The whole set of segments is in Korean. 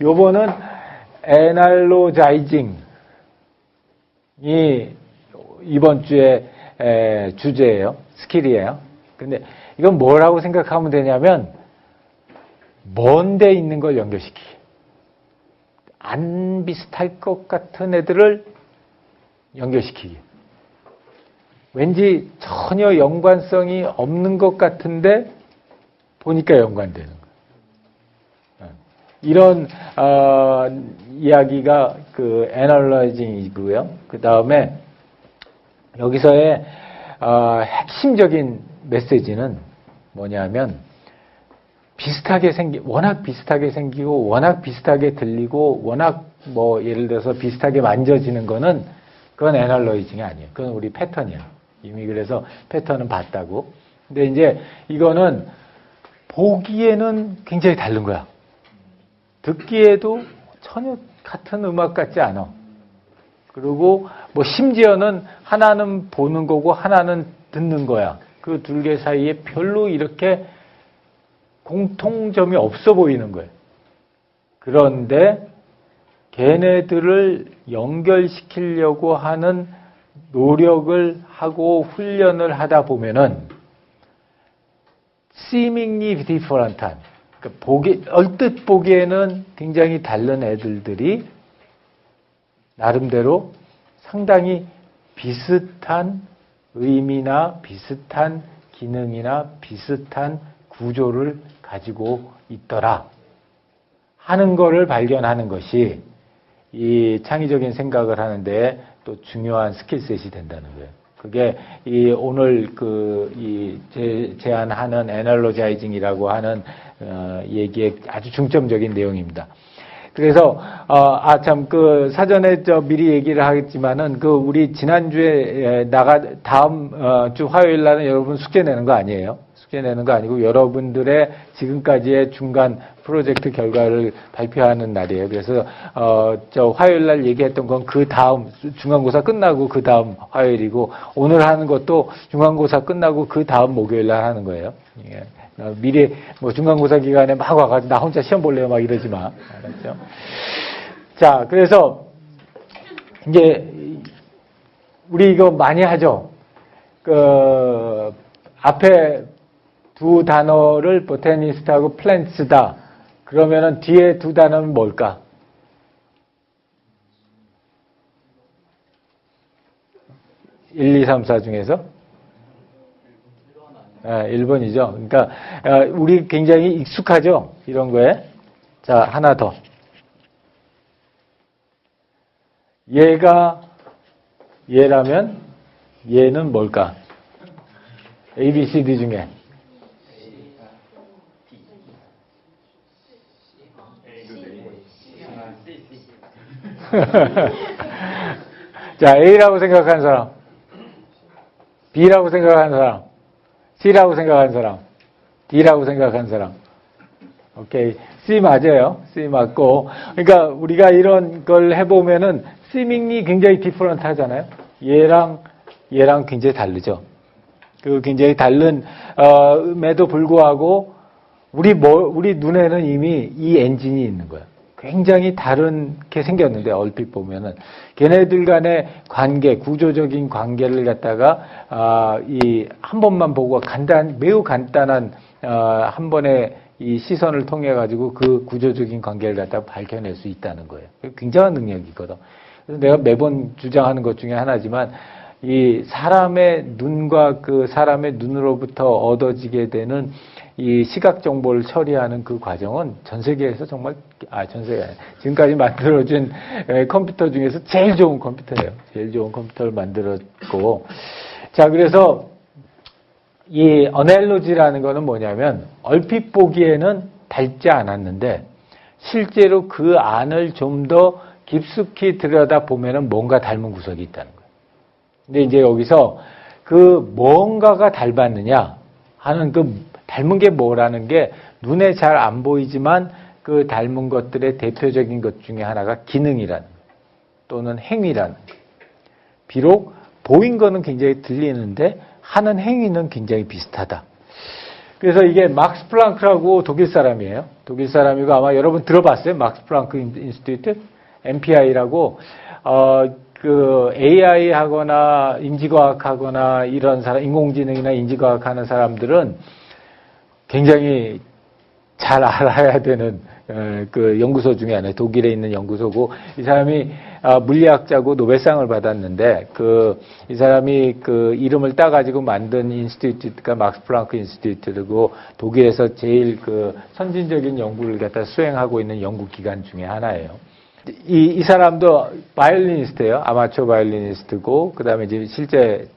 요거는 애널로자이징이 이번 주에 주제예요. 스킬이에요. 근데 이건 뭐라고 생각하면 되냐면 먼 데 있는 걸 연결시키기. 안 비슷할 것 같은 애들을 연결시키기. 왠지 전혀 연관성이 없는 것 같은데 보니까 연관되는 거예요. 이런 이야기가 그 애널라이징이고요. 그 다음에 여기서의 핵심적인 메시지는 뭐냐면 워낙 비슷하게 생기고 워낙 비슷하게 들리고 워낙 뭐 예를 들어서 비슷하게 만져지는 거는 그건 애널라이징이 아니에요. 그건 우리 패턴이야. 이미 그래서 패턴은 봤다고. 근데 이제 이거는 보기에는 굉장히 다른 거야. 듣기에도 전혀 같은 음악 같지 않아. 그리고 뭐 심지어는 하나는 보는 거고 하나는 듣는 거야. 그 둘 개 사이에 별로 이렇게 공통점이 없어 보이는 거예요. 그런데 걔네들을 연결시키려고 하는 노력을 하고 훈련을 하다 보면은 seemingly different한, 그러니까 얼뜻 보기에는 굉장히 다른 애들들이 나름대로 상당히 비슷한 의미나 비슷한 기능이나 비슷한 구조를 가지고 있더라 하는 거를 발견하는 것이 이 창의적인 생각을 하는데 또 중요한 스킬셋이 된다는 거예요. 그게 이 오늘 제안하는 애널로자이징이라고 하는 얘기의 아주 중점적인 내용입니다. 그래서 참 그 사전에 미리 얘기를 하겠지만은 그 우리 지난주에 다음 주 화요일 날은 여러분 숙제 내는 거 아니에요. 숙제 내는 거 아니고 여러분들의 지금까지의 중간 프로젝트 결과를 발표하는 날이에요. 그래서 화요일 날 얘기했던 건 그 다음 중간고사 끝나고 그 다음 화요일이고 오늘 하는 것도 중간고사 끝나고 그 다음 목요일 날 하는 거예요. 예. 미리 뭐 중간고사 기간에 막 와가지고 나 혼자 시험 볼래요 막 이러지 마. 알았죠? 자, 그래서 이제 우리 이거 많이 하죠. 그 앞에 두 단어를 보타니스트하고 플랜츠다. 그러면은 뒤에 두 단어는 뭘까? 일, 이, 삼, 사 중에서? 1번이죠. 그러니까 우리 굉장히 익숙하죠. 이런 거에. 자, 하나 더. 얘라면 얘는 뭘까? A, B, C, D 중에. 자, A라고 생각하는 사람. B라고 생각하는 사람. C라고 생각하는 사람. D라고 생각하는 사람. 오케이. C 맞아요. C 맞고. 그러니까 우리가 이런 걸 해보면은 seemingly 굉장히 different 하잖아요. 얘랑 굉장히 다르죠. 그 굉장히 다른, 음에도 불구하고 우리 눈에는 이미 이 엔진이 있는 거예요. 굉장히 다르게 생겼는데 얼핏 보면은 걔네들 간의 관계, 구조적인 관계를 갖다가 이 한 번만 보고 매우 간단한 한 번의 이 시선을 통해 가지고 그 구조적인 관계를 갖다가 밝혀낼 수 있다는 거예요. 굉장한 능력이거든. 그래서 내가 매번 주장하는 것 중에 하나지만 이 사람의 눈과 그 사람의 눈으로부터 얻어지게 되는 이 시각 정보를 처리하는 그 과정은 전 세계에서 정말 지금까지 만들어진 컴퓨터 중에서 제일 좋은 컴퓨터예요. 제일 좋은 컴퓨터를 만들었고, 자, 그래서 이 어넬로지라는 거는 뭐냐면 얼핏 보기에는 닮지 않았는데 실제로 그 안을 좀 더 깊숙이 들여다 보면은 뭔가 닮은 구석이 있다는 거예요. 근데 이제 여기서 그 뭔가가 닮았느냐 하는 그 닮은 게 뭐라는 게 눈에 잘 안 보이지만 그 닮은 것들의 대표적인 것 중에 하나가 기능이라는 또는 행위라는. 비록 보인 거는 굉장히 들리는데 하는 행위는 굉장히 비슷하다. 그래서 이게 막스 플랑크라고 독일 사람이에요. 독일 사람이고 아마 여러분 들어봤어요? 막스 플랑크 인스티튜트? MPI라고, 그 AI 하거나 인지과학 하거나 이런 사람, 인공지능이나 인지과학 하는 사람들은 굉장히 잘 알아야 되는 그 연구소 중에 하나, 독일에 있는 연구소고, 이 사람이 물리학자고 노벨상을 받았는데, 이 사람이 그 이름을 따가지고 만든 인스티튜트가 막스 플랑크 인스티튜트고, 독일에서 제일 그 선진적인 연구를 갖다 수행하고 있는 연구기관 중에 하나예요. 이 사람도 바이올리니스트예요. 아마추어 바이올리니스트고, 그 다음에 이제 실제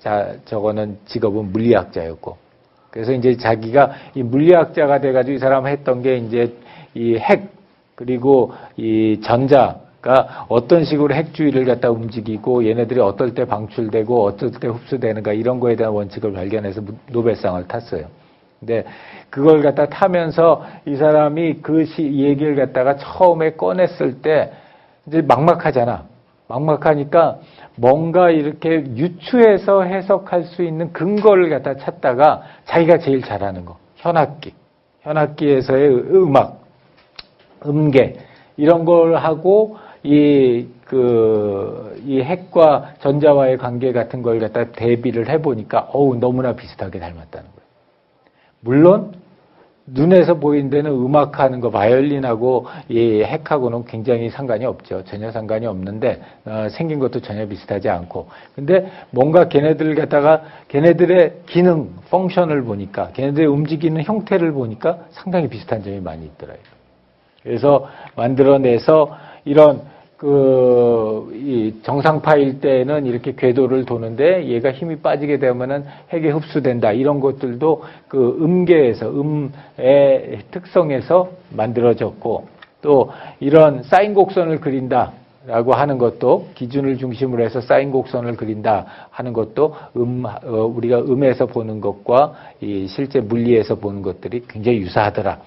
저거는 직업은 물리학자였고. 그래서 이제 자기가 이 물리학자가 돼가지고 이 사람 했던 게 이제 이 핵, 그리고 이 전자가 어떤 식으로 핵주의를 갖다 움직이고 얘네들이 어떨 때 방출되고 어떨 때 흡수되는가 이런 거에 대한 원칙을 발견해서 노벨상을 탔어요. 근데 그걸 갖다 타면서 이 사람이 이 얘기를 갖다가 처음에 꺼냈을 때 이제 막막하잖아. 막막하니까 뭔가 이렇게 유추해서 해석할 수 있는 근거를 갖다 찾다가 자기가 제일 잘하는 거, 현악기에서의 음악, 음계 이런 걸 하고 이 핵과 전자와의 관계 같은 걸 갖다 대비를 해보니까 너무나 비슷하게 닮았다는 거예요. 물론 눈에서 보이는 데는 음악하는 거, 바이올린하고 이 핵하고는 굉장히 상관이 없죠. 전혀 상관이 없는데 생긴 것도 전혀 비슷하지 않고. 근데 뭔가 걔네들의 기능, 펑션을 보니까, 걔네들의 움직이는 형태를 보니까 상당히 비슷한 점이 많이 있더라고요. 그래서 만들어내서 이런 이 정상파일 때는 이렇게 궤도를 도는데 얘가 힘이 빠지게 되면은 핵에 흡수된다. 이런 것들도 그 음계에서, 음의 특성에서 만들어졌고, 또 이런 사인 곡선을 그린다라고 하는 것도, 기준을 중심으로 해서 사인 곡선을 그린다 하는 것도 우리가 음에서 보는 것과 이 실제 물리에서 보는 것들이 굉장히 유사하더라.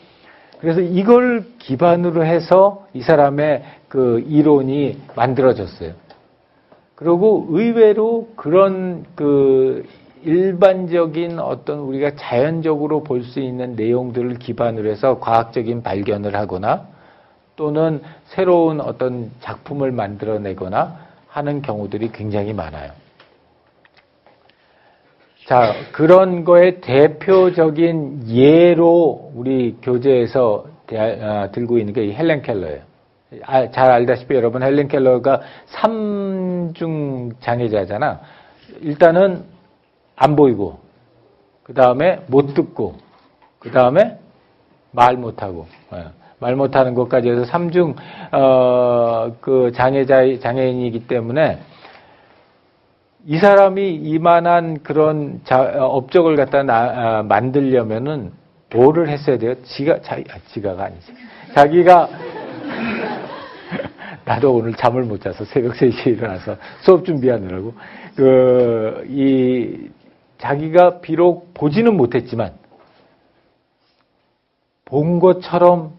그래서 이걸 기반으로 해서 이 사람의 그 이론이 만들어졌어요. 그리고 의외로 그런 그 일반적인 어떤 우리가 자연적으로 볼 수 있는 내용들을 기반으로 해서 과학적인 발견을 하거나 또는 새로운 어떤 작품을 만들어내거나 하는 경우들이 굉장히 많아요. 자, 그런 거의 대표적인 예로 우리 교재에서 들고 있는 게 이 헬렌 켈러예요. 잘 알다시피 여러분 헬렌 켈러가 3중 장애자잖아. 일단은 안 보이고, 그 다음에 못 듣고, 그 다음에 말 못하고, 말 못하는 것까지 해서 3중 그 장애인이기 때문에 이 사람이 이만한 그런 업적을 갖다 만들려면은 뭐를 했어야 돼요? 지가가 아니지. 자기가 나도 오늘 잠을 못 자서 새벽 3시에 일어나서 수업 준비하느라고 자기가 비록 보지는 못했지만 본 것처럼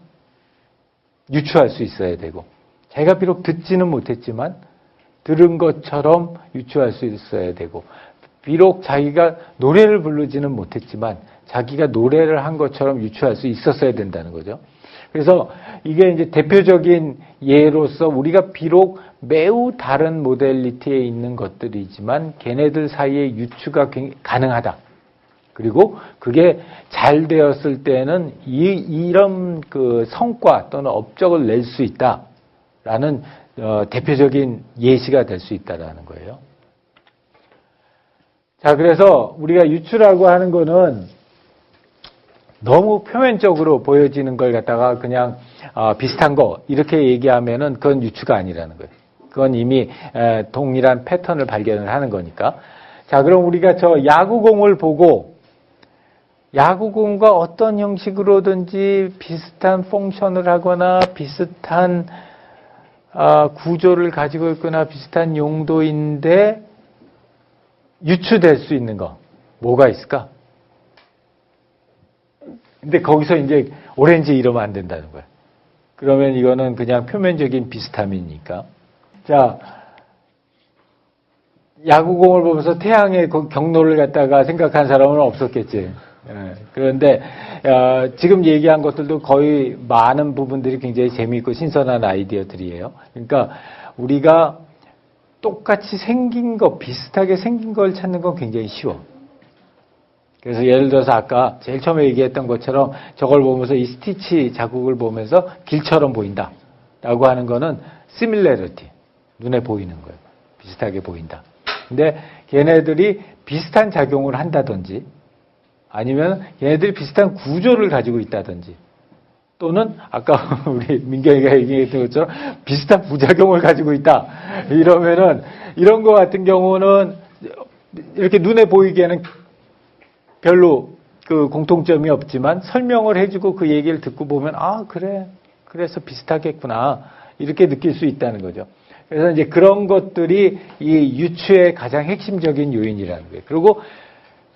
유추할 수 있어야 되고, 자기가 비록 듣지는 못했지만 들은 것처럼 유추할 수 있어야 되고, 비록 자기가 노래를 부르지는 못했지만 자기가 노래를 한 것처럼 유추할 수 있었어야 된다는 거죠. 그래서 이게 이제 대표적인 예로서 우리가 비록 매우 다른 모델리티에 있는 것들이지만 걔네들 사이에 유추가 가능하다. 그리고 그게 잘 되었을 때는 이런 그 성과 또는 업적을 낼 수 있다라는 대표적인 예시가 될 수 있다라는 거예요. 자, 그래서 우리가 유추라고 하는 거는 너무 표면적으로 보여지는 걸 갖다가 그냥 비슷한 거 이렇게 얘기하면은 그건 유추가 아니라는 거예요. 그건 이미 동일한 패턴을 발견을 하는 거니까. 자, 그럼 우리가 저 야구공을 보고 야구공과 어떤 형식으로든지 비슷한 펑션을 하거나 비슷한 구조를 가지고 있거나 비슷한 용도인데 유추될 수 있는 거 뭐가 있을까? 근데 거기서 이제 오렌지 이러면 안 된다는 거야. 그러면 이거는 그냥 표면적인 비슷함이니까. 자, 야구공을 보면서 태양의 경로를 갖다가 생각한 사람은 없었겠지. 그런데 지금 얘기한 것들도 거의 많은 부분들이 굉장히 재미있고 신선한 아이디어들이에요. 그러니까 우리가 똑같이 생긴 거, 비슷하게 생긴 걸 찾는 건 굉장히 쉬워. 그래서 예를 들어서 아까 제일 처음에 얘기했던 것처럼 저걸 보면서 이 스티치 자국을 보면서 길처럼 보인다 라고 하는 거는 similarity, 눈에 보이는 거예요. 비슷하게 보인다. 근데 걔네들이 비슷한 작용을 한다든지 아니면 얘네들이 비슷한 구조를 가지고 있다든지 또는 아까 우리 민경이가 얘기했던 것처럼 비슷한 부작용을 가지고 있다. 이러면은 이런 거 같은 경우는 이렇게 눈에 보이기에는 별로 그 공통점이 없지만 설명을 해주고 그 얘기를 듣고 보면 아 그래 그래서 비슷하겠구나 이렇게 느낄 수 있다는 거죠. 그래서 이제 그런 것들이 이 유추의 가장 핵심적인 요인이라는 거예요. 그리고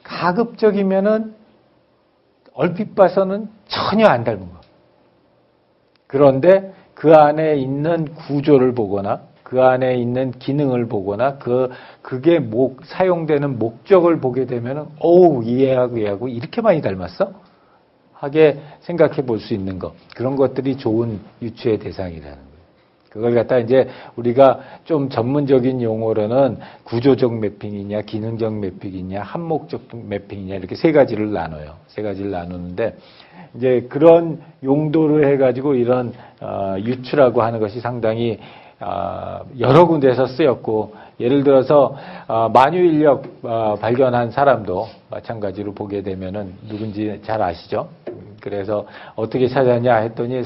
가급적이면은 얼핏 봐서는 전혀 안 닮은 거. 그런데 그 안에 있는 구조를 보거나 그 안에 있는 기능을 보거나 그게 사용되는 목적을 보게 되면은 얘하고 이렇게 많이 닮았어? 하게 생각해 볼 수 있는 것. 그런 것들이 좋은 유추의 대상이라는 거예요. 그걸 갖다 이제 우리가 좀 전문적인 용어로는 구조적 매핑이냐, 기능적 매핑이냐, 한목적 매핑이냐 이렇게 세 가지를 나눠요. 세 가지를 나누는데 이제 그런 용도를 해가지고 이런 유추라고 하는 것이 상당히 여러 군데에서 쓰였고 예를 들어서 만유인력 발견한 사람도 마찬가지로 보게 되면은 누군지 잘 아시죠? 그래서 어떻게 찾았냐 했더니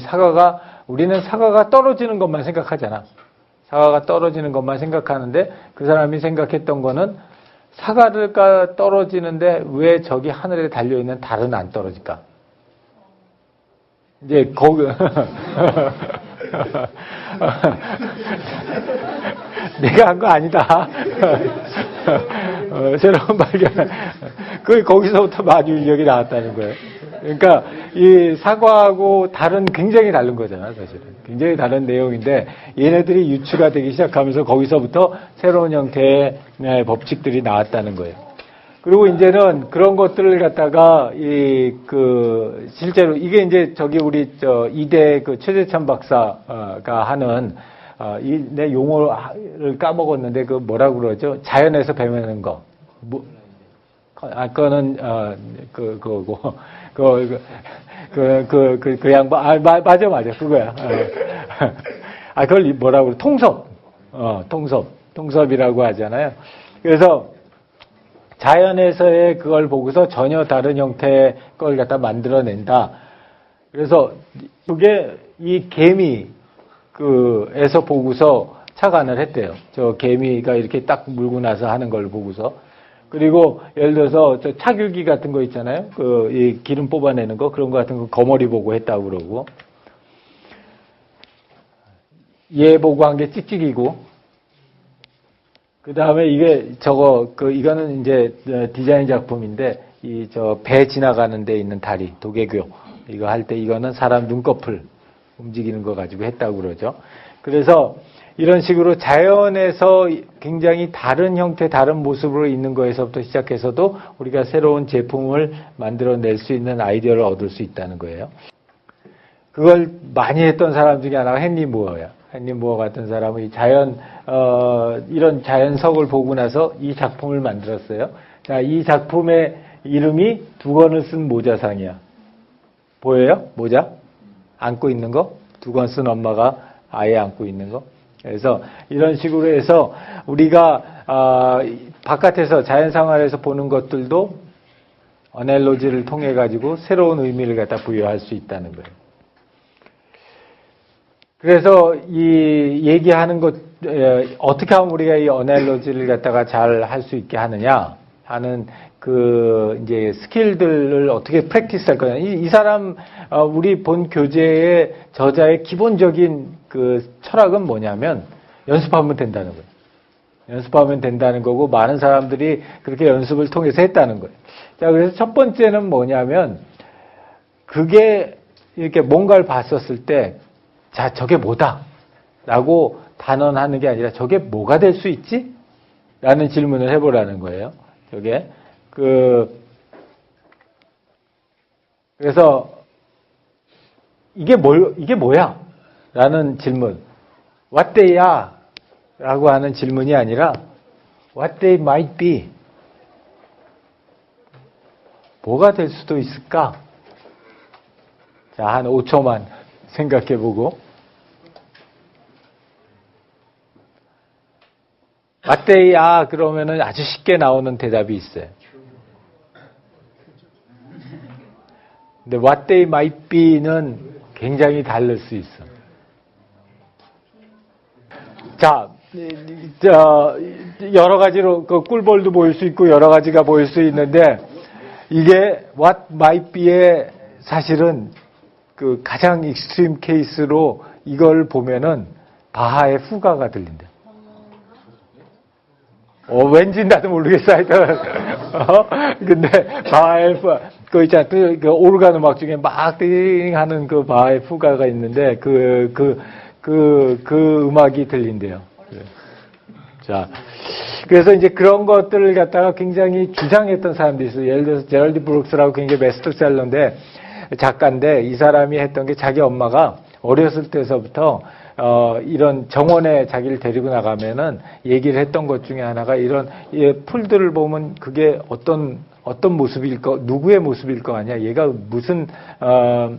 우리는 사과가 떨어지는 것만 생각하잖아. 사과가 떨어지는 것만 생각하는데 그 사람이 생각했던 거는 사과가 떨어지는데 왜 저기 하늘에 달려있는 달은 안 떨어질까? 이제 내가 한 거 아니다. 새로운 발견. 거기서부터 만유인력이 나왔다는 거예요. 그러니까 이 사과하고 달은 굉장히 다른 거잖아, 사실은. 굉장히 다른 내용인데 얘네들이 유추가 되기 시작하면서 거기서부터 새로운 형태의 법칙들이 나왔다는 거예요. 그리고 이제는 그런 것들을 갖다가 실제로 이게 이제 우리 이대 최재찬 박사가 하는 내 용어를 까먹었는데 뭐라고 그러죠? 자연에서 배우는 거. 그거는 그거고 그 양반 맞아 그거야. 그걸 뭐라고 통섭이라고 하잖아요. 그래서 자연에서의 그걸 보고서 전혀 다른 형태의 걸 갖다 만들어낸다. 그래서 그게 이 개미 에서 보고서 착안을 했대요. 저 개미가 이렇게 딱 물고 나서 하는 걸 보고서. 그리고 예를 들어서 저 차귤기 같은 거 있잖아요. 이 기름 뽑아내는 거 그런 거 같은 거 거머리 보고 했다고 그러고. 얘 보고 한 게 찍찍이고. 그 다음에 이게 이거는 이제 디자인 작품인데 배 지나가는 데 있는 다리 도개교 이거 할 때 이거는 사람 눈꺼풀 움직이는 거 가지고 했다고 그러죠. 그래서 이런 식으로 자연에서 굉장히 다른 형태, 다른 모습으로 있는 거에서부터 시작해서도 우리가 새로운 제품을 만들어낼 수 있는 아이디어를 얻을 수 있다는 거예요. 그걸 많이 했던 사람 중에 하나가 헨리 무어야. 헨리 무어 같은 사람은 이런 자연석을 보고 나서 이 작품을 만들었어요. 자, 이 작품의 이름이 두건을 쓴 모자상이야. 보여요? 모자? 안고 있는 거? 두건 쓴 엄마가 아예 안고 있는 거? 그래서 이런 식으로 해서 우리가 바깥에서 자연생활에서 보는 것들도 어넬로지를 통해 가지고 새로운 의미를 갖다 부여할 수 있다는 거예요. 그래서 이 얘기하는 것 어떻게 하면 우리가 이 어넬로지를 갖다가 잘 할 수 있게 하느냐 하는 이제 스킬들을 어떻게 프랙티스 할 거냐. 이 사람 우리 본 교재의 저자의 기본적인 철학은 뭐냐면 연습하면 된다는 거예요. 연습하면 된다는 거고 많은 사람들이 그렇게 연습을 통해서 했다는 거예요. 자, 그래서 첫 번째는 뭐냐면 그게 이렇게 뭔가를 봤었을 때 자, 저게 뭐다? 라고 단언하는 게 아니라 저게 뭐가 될 수 있지? 라는 질문을 해보라는 거예요. 저게 그래서 이게 뭐야? 라는 질문. What they are? 라고 하는 질문이 아니라 What they might be. 뭐가 될 수도 있을까? 자, 한 5초만 생각해보고. What they are 그러면은 아주 쉽게 나오는 대답이 있어요. 근데 what they might be는 굉장히 다를 수 있어. 자, 여러 가지로 그 꿀벌도 보일 수 있고 여러 가지가 보일 수 있는데 이게 what might be의 사실은 그 가장 익스트림 케이스로 이걸 보면은 바하의 후가가 들린다. 왠지 나도 모르겠어. 근데 바하의 후가, 그 있잖아. 그 오르간 음악 중에 막 띵 하는 그 바하의 후가가 있는데 그 음악이 들린대요. 자. 그래서 이제 그런 것들을 갖다가 굉장히 주장했던 사람들이 있어요. 예를 들어서 제럴드 브룩스라고 굉장히 베스트셀러인데, 작가인데, 이 사람이 했던 게 자기 엄마가 어렸을 때서부터 이런 정원에 자기를 데리고 나가면은 얘기를 했던 것 중에 하나가 이런 풀들을 보면 그게 어떤 모습일 누구의 모습일 것 같냐, 얘가 무슨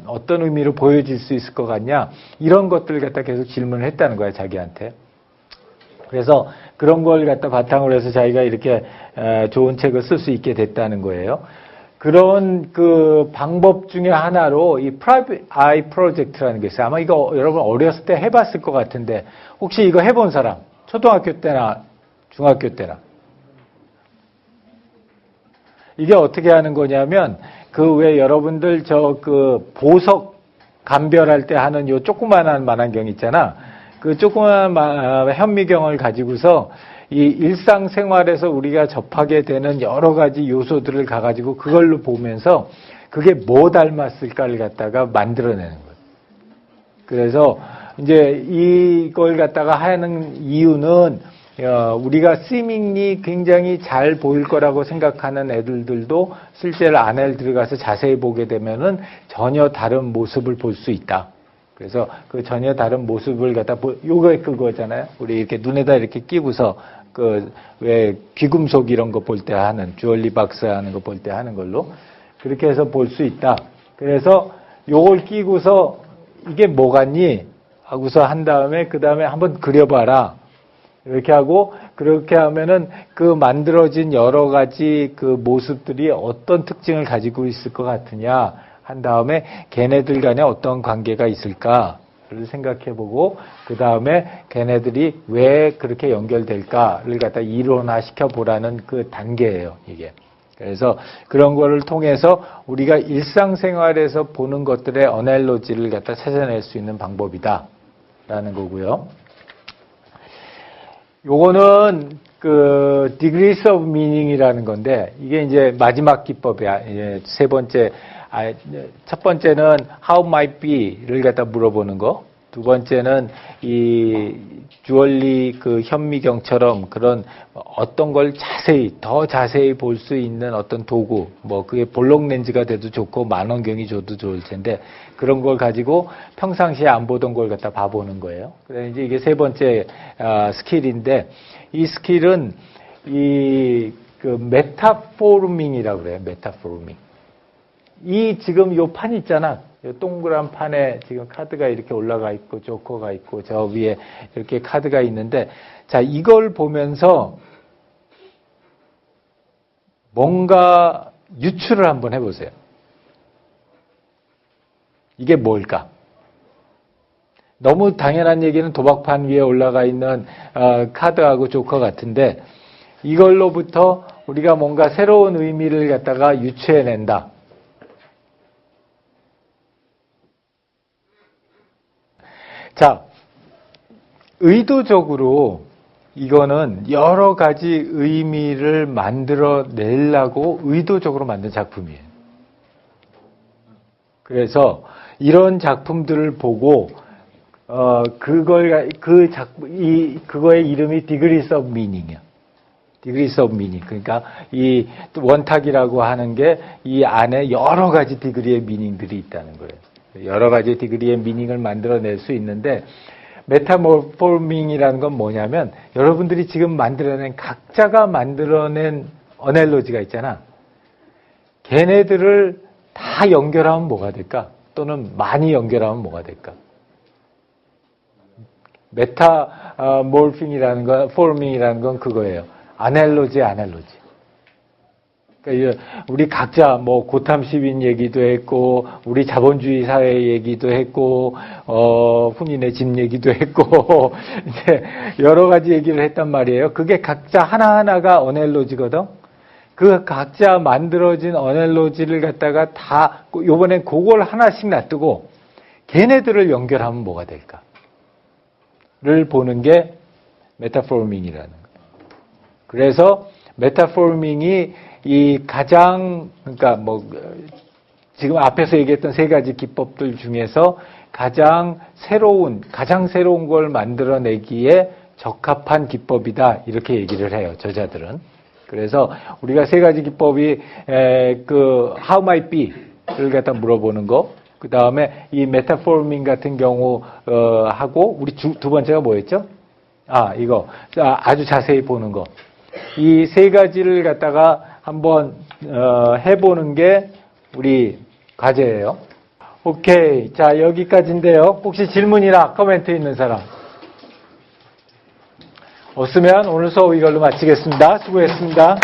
어떤 의미로 보여질 수 있을 것 같냐, 이런 것들을 갖다 계속 질문을 했다는 거야, 자기한테. 그래서 그런 걸 갖다 바탕으로 해서 자기가 이렇게 좋은 책을 쓸 수 있게 됐다는 거예요. 그런 그 방법 중에 하나로 이 Private Eye Project라는 게 있어요. 아마 이거 여러분 어렸을 때 해봤을 것 같은데 혹시 이거 해본 사람? 초등학교 때나 중학교 때나. 이게 어떻게 하는 거냐면 그 왜 여러분들 그 보석 감별할 때 하는 요 조그만한 만안경 있잖아. 그 조그만한 현미경을 가지고서 이 일상생활에서 우리가 접하게 되는 여러 가지 요소들을 가가지고 그걸로 보면서 그게 뭐 닮았을까를 갖다가 만들어내는 거예요. 그래서 이제 이걸 갖다가 하는 이유는 우리가 seemingly 굉장히 잘 보일 거라고 생각하는 애들도 실제로 안에 들어가서 자세히 보게 되면은 전혀 다른 모습을 볼 수 있다. 그래서 그 전혀 다른 모습을 갖다 요거 그거잖아요. 우리 이렇게 눈에다 이렇게 끼고서 그 왜 귀금속 이런 거 볼 때 하는 주얼리 박스 하는 거 볼 때 하는 걸로 그렇게 해서 볼 수 있다. 그래서 요걸 끼고서 이게 뭐 같니? 하고서 한 다음에 그 다음에 한번 그려봐라. 이렇게 하고 그렇게 하면은 그 만들어진 여러 가지 그 모습들이 어떤 특징을 가지고 있을 것 같으냐 한 다음에 걔네들 간에 어떤 관계가 있을까를 생각해보고 그 다음에 걔네들이 왜 그렇게 연결될까를 갖다 이론화 시켜보라는 그 단계예요, 이게. 그래서 그런 거를 통해서 우리가 일상생활에서 보는 것들의 어넬로지를 갖다 찾아낼 수 있는 방법이다라는 거고요. 요거는 그 degrees of meaning이라는 건데 이게 이제 마지막 기법이야. 이제 세 번째, 첫 번째는 how might be를 갖다 물어보는 거. 두 번째는 이 주얼리 그 현미경처럼 그런 어떤 걸 더 자세히 볼 수 있는 어떤 도구, 뭐 그게 볼록 렌즈가 돼도 좋고 만원경이 줘도 좋을 텐데 그런 걸 가지고 평상시에 안 보던 걸 갖다 봐보는 거예요. 그래서 이제 이게 세 번째 스킬인데 이 스킬은 이 그 메타포르밍이라고 그래요. 메타포르밍. 이 지금 요 판 있잖아. 요 동그란 판에 지금 카드가 이렇게 올라가 있고 조커가 있고 저 위에 이렇게 카드가 있는데 자, 이걸 보면서 뭔가 유추를 한번 해보세요. 이게 뭘까? 너무 당연한 얘기는 도박판 위에 올라가 있는 카드하고 조커 같은데 이걸로부터 우리가 뭔가 새로운 의미를 갖다가 유추해낸다. 자, 의도적으로 이거는 여러 가지 의미를 만들어 내려고 의도적으로 만든 작품이에요. 그래서 이런 작품들을 보고 그거의 이름이 Degrees of Meaning이야. degrees of meaning. 그러니까 이 원탁이라고 하는 게 이 안에 여러 가지 디그리의 미닝들이 있다는 거예요. 여러 가지 디그리의 미닝을 만들어낼 수 있는데 메타모포밍이라는 건 뭐냐면 여러분들이 지금 만들어낸 각자가 만들어낸 어넬로지가 있잖아. 걔네들을 다 연결하면 뭐가 될까? 또는 많이 연결하면 뭐가 될까? 메타몰핑이라는 건, 포밍이라는 건 그거예요. 아날로지. 그러니까 우리 각자 뭐 고탐 시민 얘기도 했고, 우리 자본주의 사회 얘기도 했고, 훈인의 집 얘기도 했고, 이제 여러 가지 얘기를 했단 말이에요. 그게 각자 하나하나가 어넬로지거든. 그 각자 만들어진 어넬로지를 갖다가 다 요번엔 그걸 하나씩 놔두고 걔네들을 연결하면 뭐가 될까? 를 보는 게 메타포밍이라는 거예요. 그래서 메타포밍이 이 가장 그러니까 뭐 지금 앞에서 얘기했던 세 가지 기법들 중에서 가장 새로운 걸 만들어내기에 적합한 기법이다 이렇게 얘기를 해요. 저자들은. 그래서 우리가 세 가지 기법이 그 how might be를 갖다 물어보는 거, 그 다음에 이 메타포밍 같은 경우 하고 우리 두 번째가 뭐였죠? 이거 아주 자세히 보는 거. 이 세 가지를 갖다가 한번 해보는 게 우리 과제예요. 오케이, 자 여기까지인데요. 혹시 질문이나 코멘트 있는 사람? 없으면 오늘 수업 이걸로 마치겠습니다. 수고했습니다.